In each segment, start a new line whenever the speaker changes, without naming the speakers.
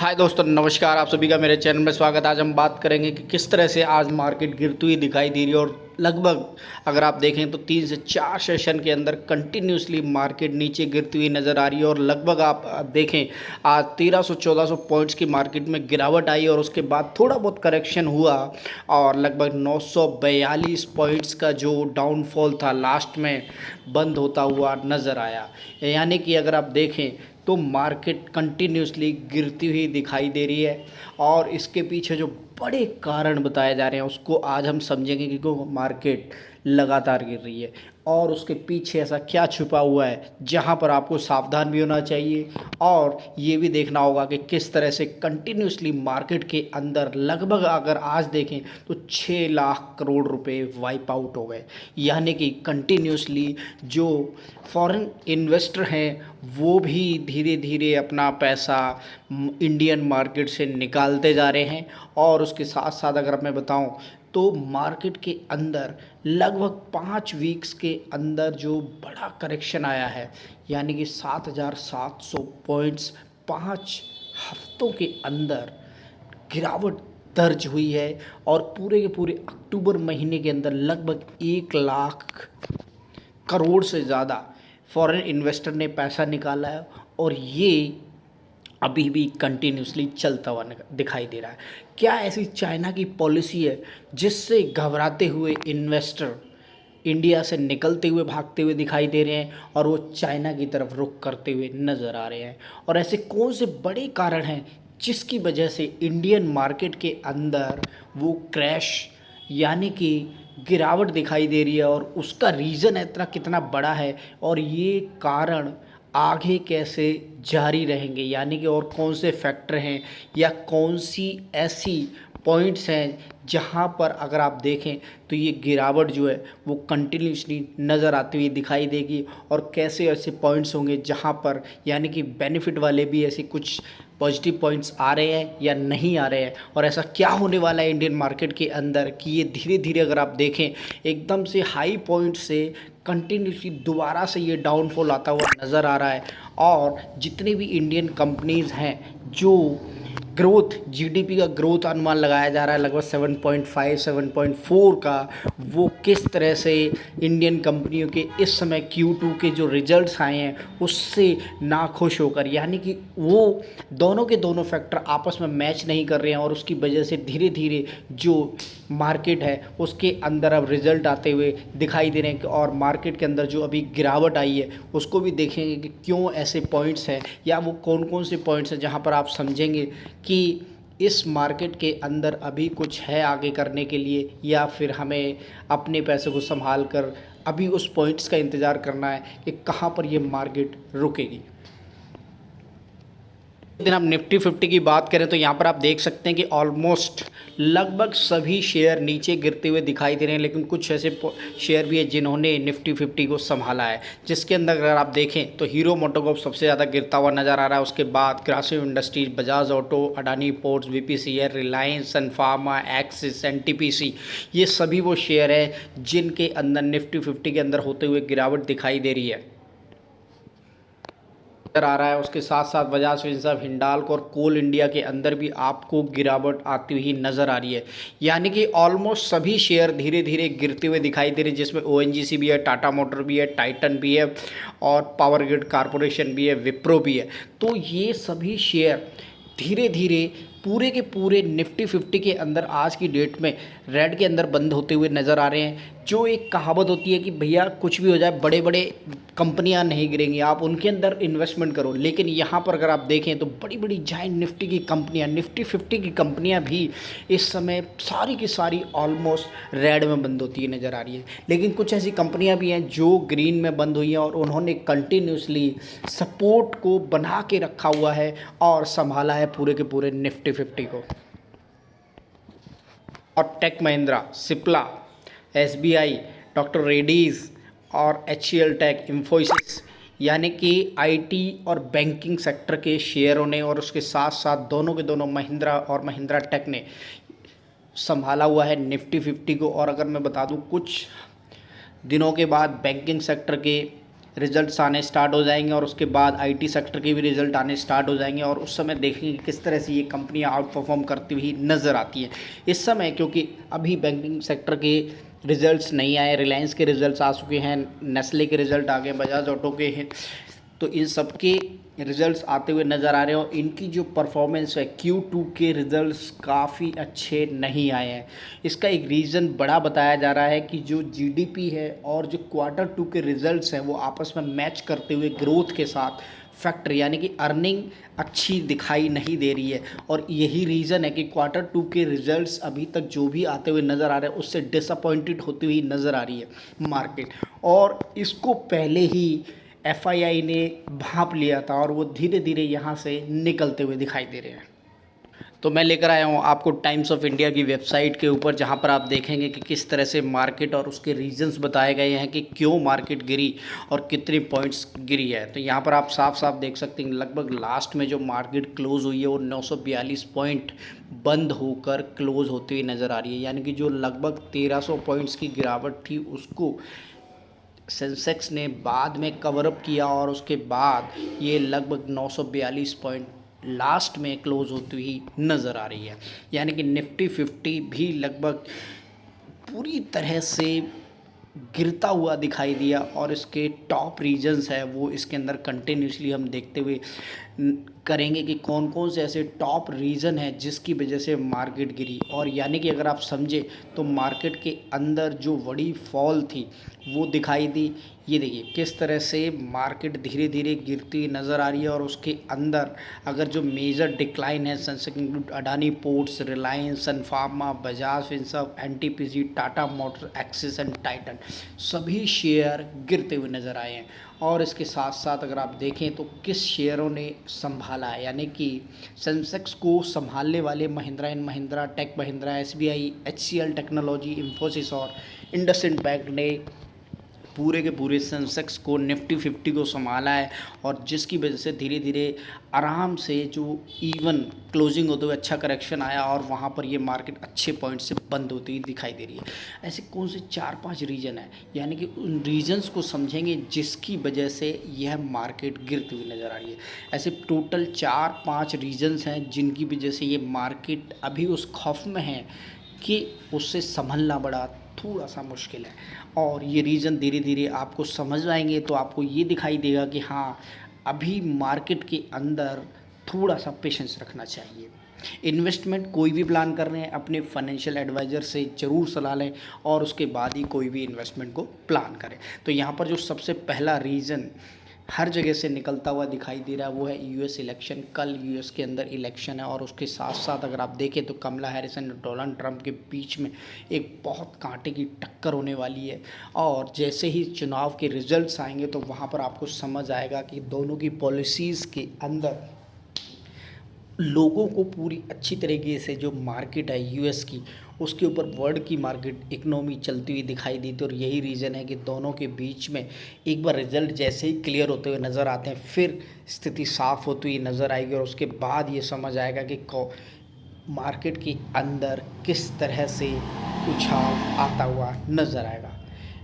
हाय दोस्तों, नमस्कार। आप सभी का मेरे चैनल में स्वागत। आज हम बात करेंगे कि किस तरह से आज मार्केट गिरती हुई दिखाई दे रही है और लगभग अगर आप देखें तो 3 से 4 सेशन के अंदर कंटिन्यूसली मार्केट नीचे गिरती हुई नज़र आ रही है। और लगभग आप देखें आज 1300-1400 पॉइंट्स की मार्केट में गिरावट आई और उसके बाद थोड़ा बहुत करेक्शन हुआ और लगभग 942 पॉइंट्स का जो डाउनफॉल था लास्ट में बंद होता हुआ नज़र आया। यानी कि अगर आप देखें तो मार्केट कंटिन्यूसली गिरती हुई दिखाई दे रही है और इसके पीछे जो बड़े कारण बताए जा रहे हैं उसको आज हम समझेंगे कि क्यों मार्केट लगातार गिर रही है और उसके पीछे ऐसा क्या छुपा हुआ है जहां पर आपको सावधान भी होना चाहिए और ये भी देखना होगा कि किस तरह से कंटिन्यूसली मार्केट के अंदर लगभग अगर आज देखें तो 6 लाख करोड़ रुपए वाइप आउट हो गए। यानी कि कंटिन्यूसली जो फॉरेन इन्वेस्टर हैं वो भी धीरे धीरे अपना पैसा इंडियन मार्केट से निकालते जा रहे हैं। और उसके साथ साथ अगर मैं बताऊं तो मार्केट के अंदर लगभग 5 वीक्स के अंदर जो बड़ा करेक्शन आया है, यानी कि 7,700 पॉइंट्स 5 हफ्तों के अंदर गिरावट दर्ज हुई है। और पूरे के पूरे अक्टूबर महीने के अंदर लगभग 1 लाख करोड़ से ज़्यादा फॉरेन इन्वेस्टर ने पैसा निकाला है और ये अभी भी कंटिन्यूसली चलता हुआ दिखाई दे रहा है। क्या ऐसी चाइना की पॉलिसी है जिससे घबराते हुए इन्वेस्टर इंडिया से निकलते हुए भागते हुए दिखाई दे रहे हैं और वो चाइना की तरफ रुख करते हुए नज़र आ रहे हैं? और ऐसे कौन से बड़े कारण हैं जिसकी वजह से इंडियन मार्केट के अंदर वो क्रैश यानी कि गिरावट दिखाई दे रही है और उसका रीज़न इतना कितना बड़ा है और ये कारण आगे कैसे जारी रहेंगे? यानी कि और कौन से फैक्टर हैं या कौन सी ऐसी पॉइंट्स हैं जहां पर अगर आप देखें तो ये गिरावट जो है वो कंटिन्यूसली नज़र आती हुई दिखाई देगी? और कैसे ऐसे पॉइंट्स होंगे जहां पर यानी कि बेनिफिट वाले भी ऐसे कुछ पॉजिटिव पॉइंट्स आ रहे हैं या नहीं आ रहे हैं? और ऐसा क्या होने वाला है इंडियन मार्केट के अंदर कि ये धीरे धीरे अगर आप देखें एकदम से हाई पॉइंट से कंटिन्यूसली दोबारा से ये डाउनफॉल आता हुआ नज़र आ रहा है। और जितनी भी इंडियन कंपनीज़ हैं जो ग्रोथ जीडीपी का ग्रोथ अनुमान लगाया जा रहा है लगभग 7.5 7.4 का, वो किस तरह से इंडियन कंपनियों के इस समय Q2 के जो रिजल्ट्स आए हैं उससे नाखुश होकर, यानी कि वो दोनों के दोनों फैक्टर आपस में मैच नहीं कर रहे हैं और उसकी वजह से धीरे धीरे जो मार्केट है उसके अंदर अब रिजल्ट आते हुए दिखाई दे रहे हैं। और मार्केट के अंदर जो अभी गिरावट आई है उसको भी देखेंगे कि क्यों ऐसे पॉइंट्स हैं या वो कौन कौन से पॉइंट्स हैं जहां पर आप समझेंगे कि इस मार्केट के अंदर अभी कुछ है आगे करने के लिए या फिर हमें अपने पैसे को संभाल कर अभी उस पॉइंट्स का इंतज़ार करना है कि कहाँ पर ये मार्केट रुकेगी। दिन आप निफ्टी 50 की बात करें तो यहाँ पर आप देख सकते हैं कि ऑलमोस्ट लगभग सभी शेयर नीचे गिरते हुए दिखाई दे रहे हैं, लेकिन कुछ ऐसे शेयर भी हैं जिन्होंने निफ्टी 50 को संभाला है, जिसके अंदर अगर आप देखें तो हीरो मोटोकॉर्प सबसे ज़्यादा गिरता हुआ नज़र आ रहा है। उसके बाद Grasim industries, Bajaj auto, Adani ports, BPCL, Reliance, सन फार्मा, एक्सिस, एनटीपीसी, ये सभी वो शेयर हैं जिनके अंदर निफ्टी 50 के अंदर होते हुए गिरावट दिखाई दे रही है आ रहा है। उसके साथ साथ बजाज फिंसर्व, हिंडाल्को और कोल इंडिया के अंदर भी आपको गिरावट आती हुई नज़र आ रही है। यानी कि ऑलमोस्ट सभी शेयर धीरे धीरे गिरते हुए दिखाई दे रहे हैं, जिसमें ओएनजीसी भी है, टाटा मोटर भी है, टाइटन भी है और पावर ग्रिड कॉरपोरेशन भी है, विप्रो भी है। तो ये सभी शेयर धीरे धीरे पूरे के पूरे निफ्टी 50 के अंदर आज की डेट में रेड के अंदर बंद होते हुए नज़र आ रहे हैं। जो एक कहावत होती है कि भैया कुछ भी हो जाए बड़े बड़े कंपनियां नहीं गिरेंगी, आप उनके अंदर इन्वेस्टमेंट करो, लेकिन यहाँ पर अगर आप देखें तो बड़ी बड़ी जाइंट निफ्टी की कंपनियां, निफ्टी 50 की कंपनियां भी इस समय सारी की सारी ऑलमोस्ट रेड में बंद होती है नज़र आ रही है। लेकिन कुछ ऐसी कंपनियां भी हैं जो ग्रीन में बंद हुई हैं और उन्होंने कंटिन्यूसली सपोर्ट को बना के रखा हुआ है और संभाला है पूरे के पूरे निफ्टी 50 को। और tech Mahindra, Cipla, SBI, doctor Reddy's और एचसीएल टेक, इन्फोसिस, यानी कि आईटी और बैंकिंग सेक्टर के शेयरों ने और उसके साथ साथ दोनों के दोनों महिंद्रा और महिंद्रा टेक ने संभाला हुआ है निफ्टी 50 को। और अगर मैं बता दूं कुछ दिनों के बाद बैंकिंग सेक्टर के रिजल्ट्स आने स्टार्ट हो जाएंगे और उसके बाद आईटी सेक्टर के भी रिजल्ट आने स्टार्ट हो जाएंगे और उस समय देखेंगे कि किस तरह से ये कंपनियां आउट परफॉर्म करती हुई नज़र आती हैं इस समय, क्योंकि अभी बैंकिंग सेक्टर के रिजल्ट्स नहीं आए। रिलायंस के रिजल्ट्स आ चुके हैं, नेस्ले के रिजल्ट आ गए, बजाज ऑटो के हैं, तो इन सब के रिजल्ट्स आते हुए नज़र आ रहे हैं और इनकी जो परफॉर्मेंस है Q2 के रिजल्ट्स काफ़ी अच्छे नहीं आए हैं। इसका एक रीज़न बड़ा बताया जा रहा है कि जो जीडीपी है और जो Q2 के रिजल्ट्स हैं वो आपस में मैच करते हुए ग्रोथ के साथ फैक्टर यानी कि अर्निंग अच्छी दिखाई नहीं दे रही है और यही रीज़न है कि Q2 के रिजल्ट्स अभी तक जो भी आते हुए नज़र आ रहे हैं उससे डिसअपॉइंटेड होती हुई नज़र आ रही है मार्केट। और इसको पहले ही एफआईआई ने भांप लिया था और वो धीरे धीरे यहाँ से निकलते हुए दिखाई दे रहे हैं। तो मैं लेकर आया हूँ आपको टाइम्स ऑफ इंडिया की वेबसाइट के ऊपर, जहाँ पर आप देखेंगे कि किस तरह से मार्केट और उसके रीजंस बताए गए हैं कि क्यों मार्केट गिरी और कितने पॉइंट्स गिरी है। तो यहाँ पर आप साफ साफ देख सकते हैं लगभग लास्ट में जो मार्केट क्लोज हुई है वो 942 पॉइंट बंद होकर क्लोज होती हुई नज़र आ रही है, यानी कि जो लगभग 1300 पॉइंट्स की गिरावट थी उसको सेंसेक्स ने बाद में कवर अप किया और उसके बाद ये लगभग 942 पॉइंट लास्ट में क्लोज होती हुई नज़र आ रही है। यानी कि निफ्टी 50 भी लगभग पूरी तरह से गिरता हुआ दिखाई दिया और इसके टॉप रीजन्स है वो इसके अंदर कंटिन्यूसली हम देखते हुए करेंगे कि कौन कौन से ऐसे टॉप रीज़न है जिसकी वजह से मार्केट गिरी। और यानी कि अगर आप समझे तो मार्केट के अंदर जो बड़ी फॉल थी वो दिखाई दी। ये देखिए किस तरह से मार्केट धीरे धीरे गिरती नज़र आ रही है और उसके अंदर अगर जो मेजर डिक्लाइन है Sensex include Adani Ports, Reliance, sun Pharma, Bajaj Finserv, NTPC, Tata Motor, Axis and Titan सभी शेयर गिरते हुए नज़र आए हैं। और इसके साथ साथ अगर आप देखें तो किस शेयरों ने संभाला है, यानी कि सेंसेक्स को संभालने वाले Mahindra and Mahindra, tech Mahindra, SBI, HCL technology, Infosys और इंडसइंड बैंक ने पूरे के पूरे सेंसेक्स को निफ्टी 50 को संभाला है और जिसकी वजह से धीरे धीरे आराम से जो इवन क्लोजिंग होते हुए अच्छा करेक्शन आया और वहाँ पर ये मार्केट अच्छे पॉइंट से बंद होती हुई दिखाई दे रही है। ऐसे कौन से 4-5 रीजन है, यानी कि उन रीजन्स को समझेंगे जिसकी वजह से यह मार्केट गिरती हुई नज़र आ रही है। ऐसे टोटल 4-5 रीजन्स हैं जिनकी वजह से ये मार्केट अभी उस खौफ में है कि उससे संभलना बड़ा थोड़ा सा मुश्किल है। और ये रीज़न धीरे धीरे आपको समझ आएंगे तो आपको ये दिखाई देगा कि हाँ अभी मार्केट के अंदर थोड़ा सा पेशेंस रखना चाहिए। इन्वेस्टमेंट कोई भी प्लान कर रहे हैं अपने फाइनेंशियल एडवाइज़र से ज़रूर सलाह लें और उसके बाद ही कोई भी इन्वेस्टमेंट को प्लान करें। तो यहाँ पर जो सबसे पहला रीज़न हर जगह से निकलता हुआ दिखाई दे रहा है वो है यूएस इलेक्शन। कल यूएस के अंदर इलेक्शन है और उसके साथ साथ अगर आप देखें तो कमला हैरिस और डोनाल्ड ट्रंप के बीच में एक बहुत कांटे की टक्कर होने वाली है। और जैसे ही चुनाव के रिजल्ट्स आएंगे तो वहाँ पर आपको समझ आएगा कि दोनों की पॉलिसीज़ के अंदर लोगों को पूरी अच्छी तरीके से जो मार्केट है यूएस की उसके ऊपर वर्ल्ड की मार्केट इकनॉमी चलती हुई दिखाई दी थी। और यही रीज़न है कि दोनों के बीच में एक बार रिजल्ट जैसे ही क्लियर होते हुए नज़र आते हैं फिर स्थिति साफ़ होती हुई नज़र आएगी और उसके बाद ये समझ आएगा कि मार्केट के अंदर किस तरह से उछाल आता हुआ नज़र आएगा।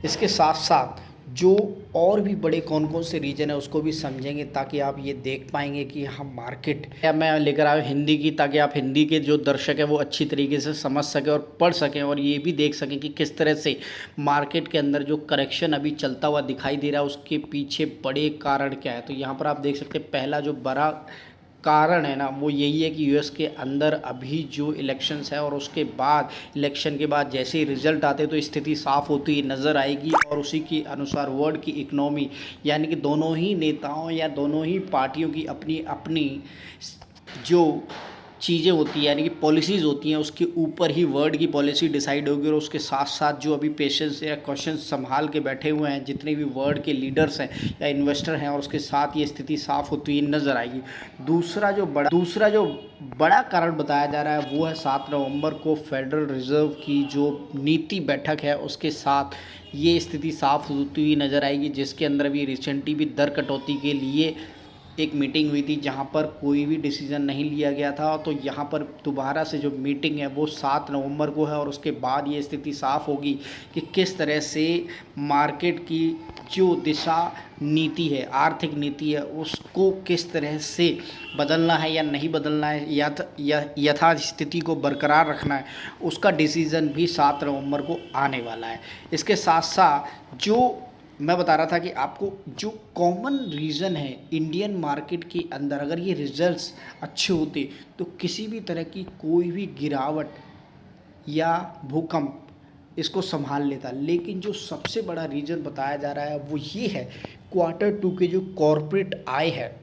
इसके साथ साथ जो और भी बड़े कौन कौन से रीजन है उसको भी समझेंगे ताकि आप ये देख पाएंगे कि हम मार्केट या मैं लेकर आया हिंदी की, ताकि आप हिंदी के जो दर्शक है वो अच्छी तरीके से समझ सकें और पढ़ सकें और ये भी देख सकें कि किस तरह से मार्केट के अंदर जो करेक्शन अभी चलता हुआ दिखाई दे रहा है उसके पीछे बड़े कारण क्या है। तो यहाँ पर आप देख सकते हैं पहला जो बड़ा कारण है ना वो यही है कि यूएस के अंदर अभी जो इलेक्शंस है और उसके बाद इलेक्शन के बाद जैसे ही रिजल्ट आते तो स्थिति साफ़ होती हुई नज़र आएगी और उसी के अनुसार वर्ल्ड की इकनॉमी यानी कि दोनों ही नेताओं या दोनों ही पार्टियों की अपनी अपनी जो चीज़ें होती हैं यानी कि पॉलिसीज़ होती हैं उसके ऊपर ही वर्ल्ड की पॉलिसी डिसाइड होगी। और उसके साथ साथ जो अभी पेशेंस या क्वेश्चन संभाल के बैठे हुए हैं जितने भी वर्ल्ड के लीडर्स हैं या इन्वेस्टर हैं और उसके साथ ये स्थिति साफ़ होती हुई नज़र आएगी। दूसरा जो बड़ा कारण बताया जा रहा है वो है 7 नवंबर को फेडरल रिजर्व की जो नीति बैठक है उसके साथ ये स्थिति साफ़ होती हुई नज़र आएगी, जिसके अंदर भी रिसेंटली भी दर कटौती के लिए एक मीटिंग हुई थी जहां पर कोई भी डिसीज़न नहीं लिया गया था। तो यहां पर दोबारा से जो मीटिंग है वो 7 नवंबर को है और उसके बाद ये स्थिति साफ होगी कि किस तरह से मार्केट की जो दिशा नीति है, आर्थिक नीति है, उसको किस तरह से बदलना है या नहीं बदलना है, यथा स्थिति को बरकरार रखना है, उसका डिसीज़न भी 7 नवंबर को आने वाला है। इसके साथ साथ जो मैं बता रहा था कि आपको जो कॉमन रीज़न है इंडियन मार्केट के अंदर, अगर ये रिजल्ट्स अच्छे होते तो किसी भी तरह की कोई भी गिरावट या भूकंप इसको संभाल लेता। लेकिन जो सबसे बड़ा रीज़न बताया जा रहा है वो ये है, Q2 के जो कॉरपोरेट आय है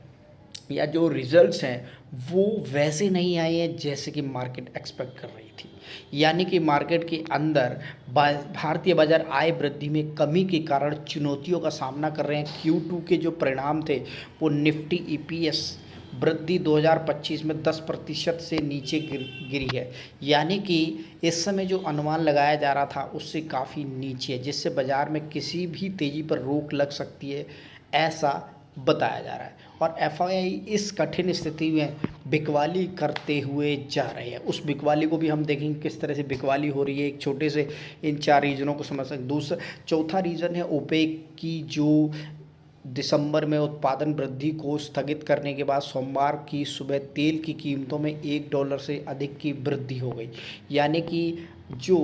या जो रिजल्ट्स हैं वो वैसे नहीं आए हैं जैसे कि मार्केट एक्सपेक्ट कर रही थी। यानी कि मार्केट के अंदर भारतीय बाजार आय वृद्धि में कमी के कारण चुनौतियों का सामना कर रहे हैं। Q2 के जो परिणाम थे वो निफ्टी EPS वृद्धि 2025 में 10% से नीचे गिरी है। यानी कि इस समय जो अनुमान लगाया जा रहा था उससे काफ़ी नीचे है, जिससे बाज़ार में किसी भी तेज़ी पर रोक लग सकती है, ऐसा बताया जा रहा है। और FII इस कठिन स्थिति में बिकवाली करते हुए जा रहे हैं। उस बिकवाली को भी हम देखेंगे किस तरह से बिकवाली हो रही है, एक छोटे से इन 4 रीजनों को समझ सकते। चौथा रीज़न है ओपेक की जो दिसंबर में उत्पादन वृद्धि को स्थगित करने के बाद सोमवार की सुबह तेल की कीमतों में $1 से अधिक की वृद्धि हो गई। यानी कि जो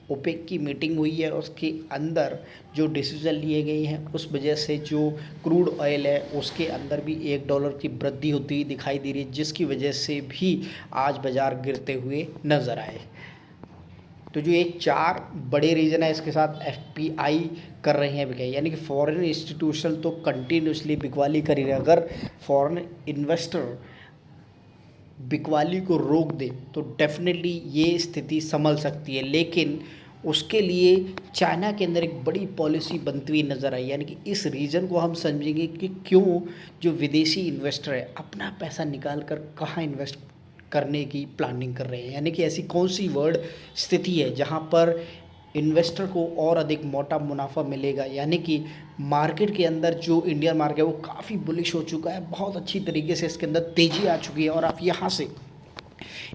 ओपेक की मीटिंग हुई है उसके अंदर जो डिसीजन लिए गए हैं उस वजह से जो क्रूड ऑयल है उसके अंदर भी $1 की वृद्धि होती हुई दिखाई दे रही है, जिसकी वजह से भी आज बाज़ार गिरते हुए नज़र आए। तो जो ये 4 बड़े रीज़न है, इसके साथ FPI कर रहे हैं बिकाई, यानी कि फॉरेन इंस्टीट्यूशन तो कंटिन्यूसली बिकवाली कर ही रहे हैं। अगर फॉरेन इन्वेस्टर बिकवाली को रोक दे तो डेफिनेटली ये स्थिति संभल सकती है। लेकिन उसके लिए चाइना के अंदर एक बड़ी पॉलिसी बनती हुई नज़र आई। यानी कि इस रीज़न को हम समझेंगे कि क्यों जो विदेशी इन्वेस्टर है अपना पैसा निकाल कर कहाँ इन्वेस्ट करने की प्लानिंग कर रहे हैं। यानी कि ऐसी कौन सी वर्ल्ड स्थिति है जहाँ पर इन्वेस्टर को और अधिक मोटा मुनाफा मिलेगा। यानी कि मार्केट के अंदर जो इंडियन मार्केट है वो काफ़ी बुलिश हो चुका है, बहुत अच्छी तरीके से इसके अंदर तेज़ी आ चुकी है और आप यहाँ से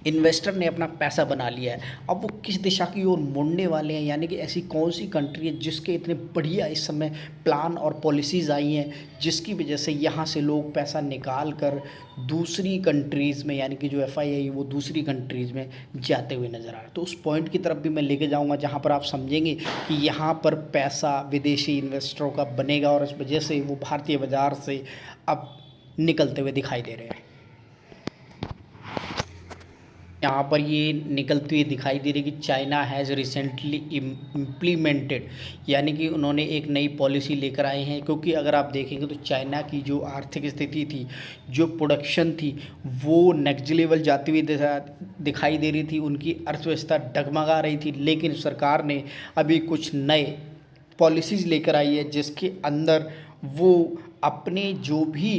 इन्वेस्टर ने अपना पैसा बना लिया है। अब वो किस दिशा की ओर मुड़ने वाले हैं, यानी कि ऐसी कौन सी कंट्री है जिसके इतने बढ़िया इस समय प्लान और पॉलिसीज़ आई हैं जिसकी वजह से यहाँ से लोग पैसा निकाल कर दूसरी कंट्रीज़ में, यानी कि जो FII वो दूसरी कंट्रीज़ में जाते हुए नज़र आ रहा है। तो उस पॉइंट की तरफ भी मैं लेके जाऊँगा जहाँ पर आप समझेंगे कि यहाँ पर पैसा विदेशी इन्वेस्टरों का बनेगा और इस वजह से वो भारतीय बाज़ार से अब निकलते हुए दिखाई दे रहे हैं। यहाँ पर ये निकलती हुई दिखाई दे रही कि चाइना हैज़ रिसेंटली इम्प्लीमेंटेड, यानी कि उन्होंने एक नई पॉलिसी लेकर आए हैं। क्योंकि अगर आप देखेंगे तो चाइना की जो आर्थिक स्थिति थी, जो प्रोडक्शन थी, वो नेक्स्ट लेवल जाती हुई दिखाई दे रही थी, उनकी अर्थव्यवस्था डगमगा रही थी। लेकिन सरकार ने अभी कुछ नए पॉलिसीज़ लेकर आई है जिसके अंदर वो अपने जो भी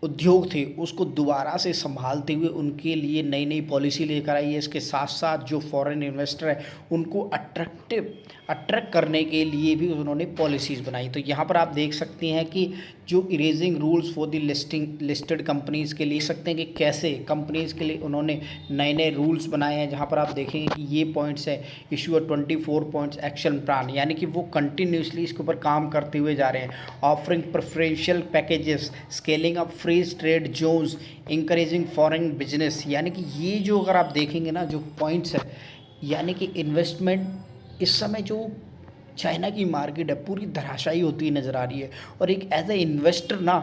उद्योग थे उसको दोबारा से संभालते हुए उनके लिए नई नई पॉलिसी लेकर आई है। इसके साथ साथ जो फॉरेन इन्वेस्टर है उनको अट्रैक्ट करने के लिए भी उन्होंने पॉलिसीज़ बनाई। तो यहाँ पर आप देख सकते हैं कि जो erasing rules for the listed companies के लिए सकते हैं कि कैसे कंपनीज़ के लिए उन्होंने नए नए रूल्स बनाए हैं। जहाँ पर आप देखेंगे कि ये पॉइंट्स है, इशू 24 पॉइंट्स एक्शन प्लान, यानी कि वो कंटिन्यूसली इसके ऊपर काम करते हुए जा रहे हैं। Offering preferential packages, scaling up free trade zones, encouraging foreign business, यानी कि ये जो अगर आप देखेंगे ना जो पॉइंट्स है, यानी कि इन्वेस्टमेंट इस समय जो चाइना की मार्केट है पूरी धराशायी होती नज़र आ रही है। और एक एज ए इन्वेस्टर ना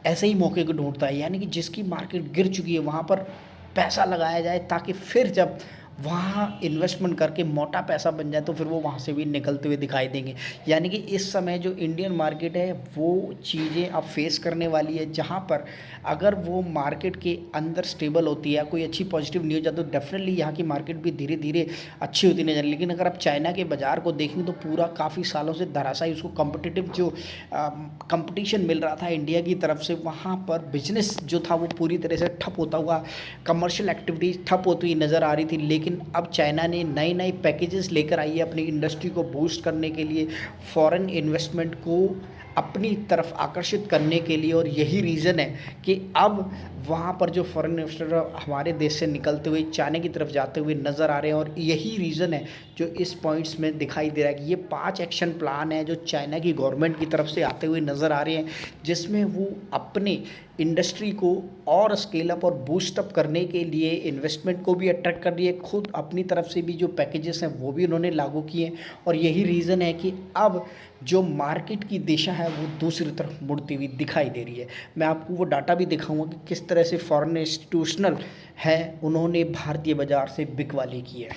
ऐसे ही मौके को ढूंढता है, यानी कि जिसकी मार्केट गिर चुकी है वहाँ पर पैसा लगाया जाए ताकि फिर जब वहाँ इन्वेस्टमेंट करके मोटा पैसा बन जाए तो फिर वो वहाँ से भी निकलते हुए दिखाई देंगे। यानी कि इस समय जो इंडियन मार्केट है वो चीज़ें अब फेस करने वाली है, जहाँ पर अगर वो मार्केट के अंदर स्टेबल होती है, कोई अच्छी पॉजिटिव न्यूज़ आती है तो डेफिनेटली यहाँ की मार्केट भी धीरे धीरे अच्छी होती नजर। लेकिन अगर आप चाइना के बाज़ार को देखेंगे तो पूरा काफ़ी सालों से धराशायी, उसको कॉम्पिटिटिव जो कंपटीशन मिल रहा था इंडिया की तरफ से, वहाँ पर बिजनेस जो था वो पूरी तरह से ठप होता हुआ, कमर्शियल एक्टिविटीज़ ठप होती हुई नज़र आ रही थी। लेकिन अब चाइना ने नए नए पैकेजेस लेकर आई है अपनी इंडस्ट्री को बूस्ट करने के लिए, फॉरेन इन्वेस्टमेंट को अपनी तरफ आकर्षित करने के लिए, और यही रीज़न है कि अब वहाँ पर जो फॉरेन इन्वेस्टर हमारे देश से निकलते हुए चाइना की तरफ जाते हुए नज़र आ रहे हैं। और यही रीज़न है जो इस पॉइंट्स में दिखाई दे रहा है कि ये 5 एक्शन प्लान है जो चाइना की गवर्नमेंट की तरफ से आते हुए नज़र आ रहे हैं, जिसमें वो अपने इंडस्ट्री को और स्केल अप और बूस्ट अप करने के लिए इन्वेस्टमेंट को भी अट्रैक्ट कर रही है। खुद अपनी तरफ से भी जो पैकेजेस हैं वो भी उन्होंने लागू किए। और यही रीज़न है कि अब जो मार्केट की दिशा है वो दूसरी तरफ मुड़ती हुई दिखाई दे रही है। मैं आपको वो डाटा भी दिखाऊंगा कि किस तरह से फॉरेन इंस्टीट्यूशनल है उन्होंने भारतीय बाज़ार से बिकवाली की है।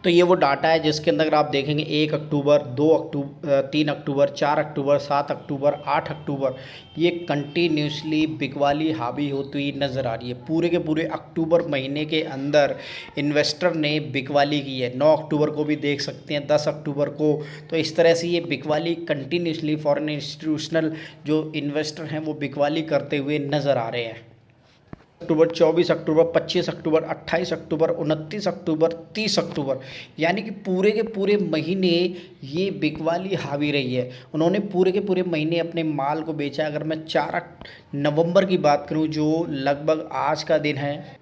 तो ये वो डाटा है जिसके अंदर आप देखेंगे 1 अक्टूबर, 2 अक्टूबर, 3 अक्टूबर, 4 अक्टूबर, 7 अक्टूबर, 8 अक्टूबर, ये कंटिन्यूसली बिकवाली हावी होती हुई नज़र आ रही है। पूरे के पूरे अक्टूबर महीने के अंदर इन्वेस्टर ने बिकवाली की है। 9 अक्टूबर को भी देख सकते हैं, 10 अक्टूबर को। तो इस तरह से ये बिकवाली कंटिन्यूसली फॉरेन इंस्टीट्यूशनल जो इन्वेस्टर हैं वो बिकवाली करते हुए नज़र आ रहे हैं। अक्टूबर, 24 अक्टूबर, 25 अक्टूबर, 28 अक्टूबर, 29 अक्टूबर, 30 अक्टूबर, यानी कि पूरे के पूरे महीने ये बिकवाली हावी रही है। उन्होंने पूरे के पूरे महीने अपने माल को बेचा। अगर मैं 4 नवंबर की बात करूं जो लगभग आज का दिन है,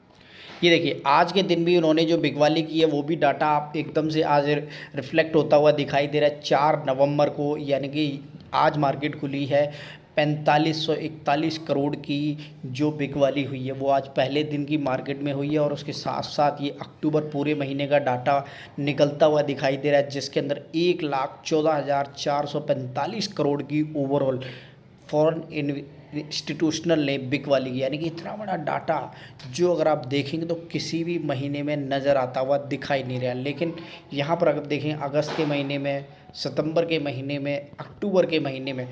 ये देखिए आज के दिन भी उन्होंने जो बिकवाली की है वो भी डाटा आप एकदम से आज रिफ्लेक्ट होता हुआ दिखाई दे रहा है। 4 नवंबर को, यानी कि आज मार्केट खुली है, 4541 करोड़ की जो बिकवाली हुई है वो आज पहले दिन की मार्केट में हुई है। और उसके साथ साथ ये अक्टूबर पूरे महीने का डाटा निकलता हुआ दिखाई दे रहा है, जिसके अंदर 1,14,445 करोड़ की ओवरऑल फॉरेन इंस्टीट्यूशनल ने बिकवाली की। यानी कि इतना बड़ा डाटा जो अगर आप देखेंगे तो किसी भी महीने में नज़र आता हुआ दिखाई नहीं रहा। लेकिन यहाँ पर अगर देखें अगस्त के महीने में, सितंबर के महीने में, अक्टूबर के महीने में,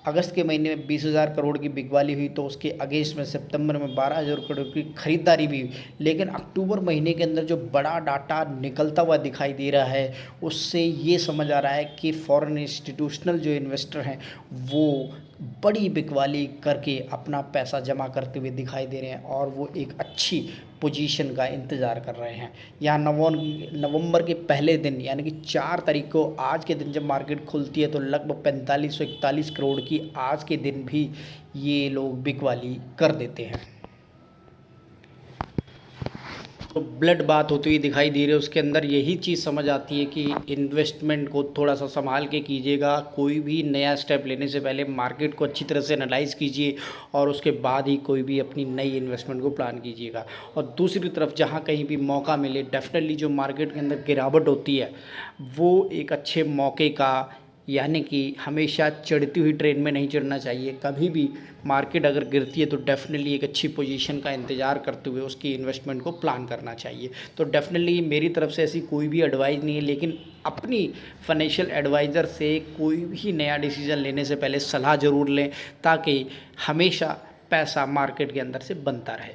अगस्त के महीने में 20,000 करोड़ की बिकवाली हुई, तो उसके अगेंस्ट में सितंबर में 12,000 करोड़ की खरीदारी भी हुई। लेकिन अक्टूबर महीने के अंदर जो बड़ा डाटा निकलता हुआ दिखाई दे रहा है उससे ये समझ आ रहा है कि फॉरेन इंस्टीट्यूशनल जो इन्वेस्टर हैं वो बड़ी बिकवाली करके अपना पैसा जमा करते हुए दिखाई दे रहे हैं और वो एक अच्छी पोजीशन का इंतज़ार कर रहे हैं। यहाँ नवंबर के पहले दिन यानी कि 4 तारीख को आज के दिन जब मार्केट खुलती है तो लगभग 4541 करोड़ की आज के दिन भी ये लोग बिकवाली कर देते हैं। तो ब्लड बात होती हुई दिखाई दे रही है, उसके अंदर यही चीज़ समझ आती है कि इन्वेस्टमेंट को थोड़ा सा संभाल के कीजिएगा। कोई भी नया स्टेप लेने से पहले मार्केट को अच्छी तरह से एनालाइज कीजिए और उसके बाद ही कोई भी अपनी नई इन्वेस्टमेंट को प्लान कीजिएगा। और दूसरी तरफ जहाँ कहीं भी मौका मिले, डेफिनेटली जो मार्केट के अंदर गिरावट होती है वो एक अच्छे मौके का, यानी कि हमेशा चढ़ती हुई ट्रेन में नहीं चढ़ना चाहिए। कभी भी मार्केट अगर गिरती है तो डेफिनेटली एक अच्छी पोजीशन का इंतज़ार करते हुए उसकी इन्वेस्टमेंट को प्लान करना चाहिए। तो डेफिनेटली मेरी तरफ से ऐसी कोई भी एडवाइस नहीं है, लेकिन अपनी फाइनेंशियल एडवाइज़र से कोई भी नया डिसीज़न लेने से पहले सलाह ज़रूर लें ताकि हमेशा पैसा मार्केट के अंदर से बनता रहे।